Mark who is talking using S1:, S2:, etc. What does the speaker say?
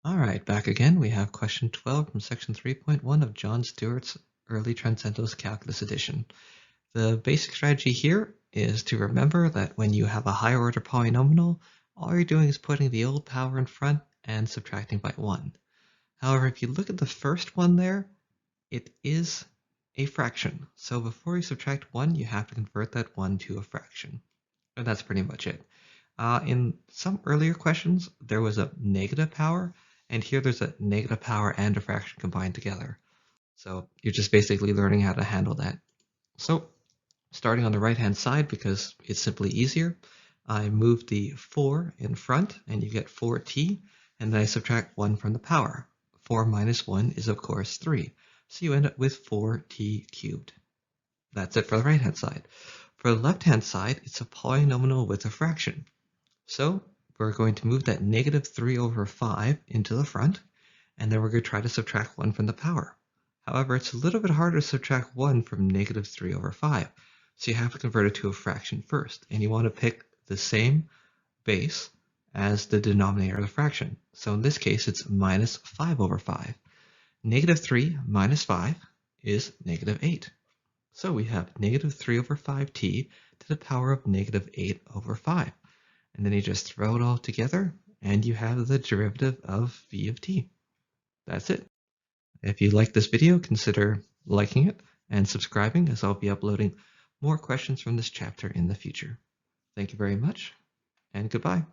S1: All right, back again. We have question 12 from section 3.1 of John Stewart's Early Transcendentals Calculus edition. The basic strategy here is to remember that when you have a higher order polynomial, all you're doing is putting the old power in front and subtracting by 1. However, if you look at the first one there, it is a fraction. So before you subtract 1, you have to convert that 1 to a fraction. And that's pretty much it. In some earlier questions, there was a negative power, and here there's a negative power and a fraction combined together. So you're just basically learning how to handle that. So starting on the right-hand side, because it's simply easier, I move the 4 in front, and you get 4t, and then I subtract 1 from the power. 4 minus 1 is, of course, 3. So you end up with 4t cubed. That's it for the right-hand side. For the left-hand side, it's a polynomial with a fraction. So we're going to move that negative 3 over 5 into the front, and then we're going to try to subtract 1 from the power. However, it's a little bit harder to subtract 1 from negative 3 over 5, so you have to convert it to a fraction first, and you want to pick the same base as the denominator of the fraction. So in this case, it's minus 5 over 5. Negative 3 minus 5 is negative 8. So we have negative 3 over 5t to the power of negative 8 over 5. And then you just throw it all together, and you have the derivative of v of t. That's it. If you like this video, consider liking it and subscribing, as I'll be uploading more questions from this chapter in the future. Thank you very much, and goodbye.